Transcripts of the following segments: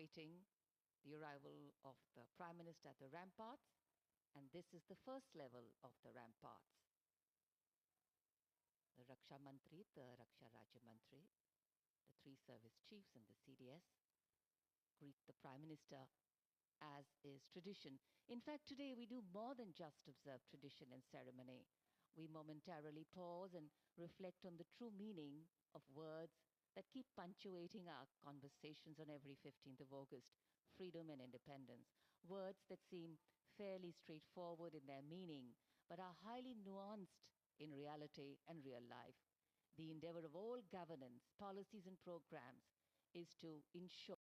awaiting the arrival of the Prime Minister at the ramparts, and this is the first level of the ramparts. The Raksha Mantri, the Raksha Rajya Mantri, the three service chiefs and the CDS greet the Prime Minister as is tradition. In fact, today we do more than just observe tradition and ceremony. We momentarily pause and reflect on the true meaning of words that keep punctuating our conversations on every 15th of August, freedom and independence. Words that seem fairly straightforward in their meaning, but are highly nuanced in reality and real life. The endeavor of all governance, policies and programs is to ensure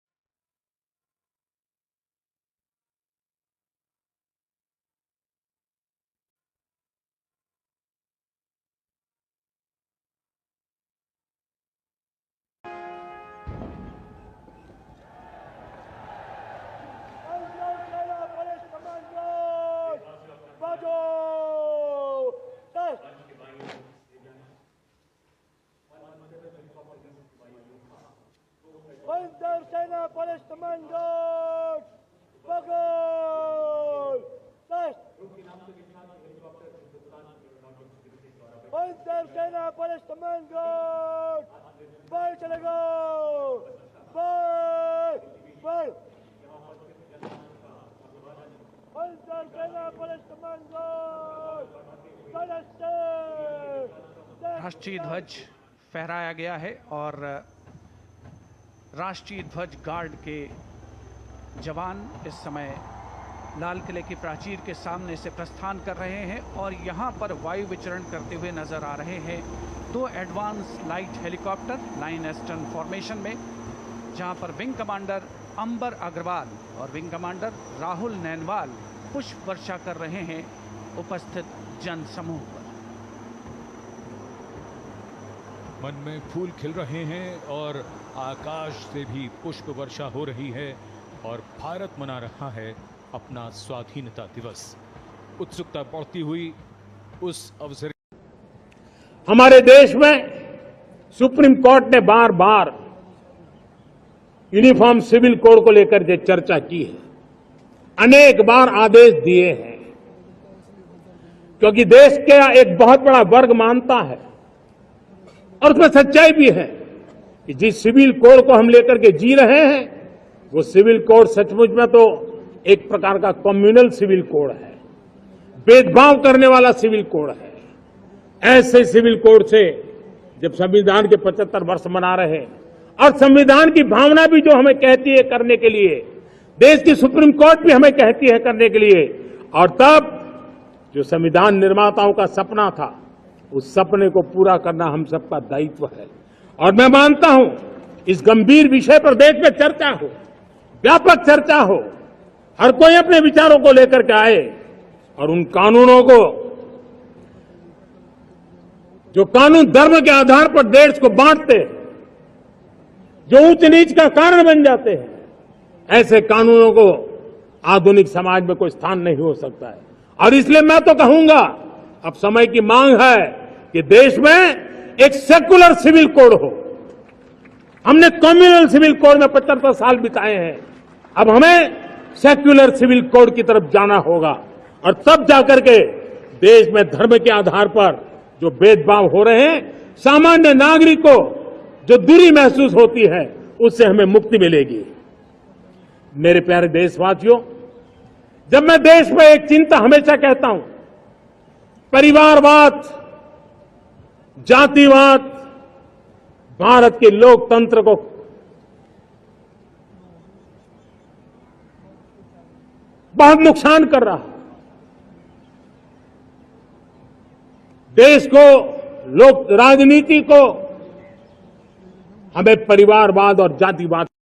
Seina Police Commandos, Bagol, Seina Police Commandos, ball चले गो, ball, Seina Police Commandos, राष्ट्रीय ध्वज फहराया गया है और राष्ट्रीय ध्वज guard के जवान इस समय लाल किले की प्राचीर के सामने से प्रस्थान कर रहे हैं और यहां पर वायु विचरण करते हुए नजर आ रहे हैं दो advance light helicopter line astern formation में, जहां पर विंग कमांडर अंबर अग्रवाल और विंग कमांडर राहुल नैनवाल पुष्प वर्षा कर रहे हैं उपस्थित जन समूह पर। मन में फूल खिल रहे हैं और आकाश से भी पुष्प वर्षा हो रही है और भारत मना रहा है अपना स्वाधीनता दिवस। उत्सुकता बढ़ती हुई उस अवसर हमारे देश में सुप्रीम कोर्ट ने बार बार यूनिफॉर्म सिविल कोड को लेकर जो चर्चा की है, अनेक बार आदेश दिए हैं, क्योंकि देश का एक बहुत बड़ा वर्ग मानता है और उसमें सच्चाई भी है कि जिस सिविल कोड को हम लेकर के जी रहे हैं वो सिविल कोड सचमुच में तो एक प्रकार का कम्युनल सिविल कोड है, भेदभाव करने वाला सिविल कोड है। ऐसे सिविल कोड से जब संविधान के 75 वर्ष मना रहे हैं और संविधान की भावना भी जो हमें कहती है करने के लिए, देश की सुप्रीम कोर्ट भी हमें कहती है करने के लिए, और तब जो संविधान निर्माताओं का सपना था उस सपने को पूरा करना हम सबका दायित्व है। और मैं मानता हूं इस गंभीर विषय पर देश में चर्चा हो, व्यापक चर्चा हो, हर कोई अपने विचारों को लेकर के आए और उन कानूनों को जो कानून धर्म के आधार पर देश को बांटते, जो ऊंच नीच का कारण बन जाते हैं, ऐसे कानूनों को आधुनिक समाज में कोई स्थान नहीं हो सकता है। और इसलिए मैं तो कहूंगा अब समय की मांग है कि देश में एक सेकुलर सिविल कोड हो। हमने कम्युनल सिविल कोड में 75 साल बिताए हैं, अब हमें सेक्युलर सिविल कोड की तरफ जाना होगा और तब जाकर के देश में धर्म के आधार पर जो भेदभाव हो रहे हैं, सामान्य नागरिक को जो दूरी महसूस होती है, उससे हमें मुक्ति मिलेगी। मेरे प्यारे देशवासियों, जब मैं देश में एक चिंता हमेशा कहता हूं, परिवारवाद, जातिवाद भारत के लोकतंत्र को बहुत नुकसान कर रहा है। देश को, लोक राजनीति को हमें परिवारवाद और जातिवाद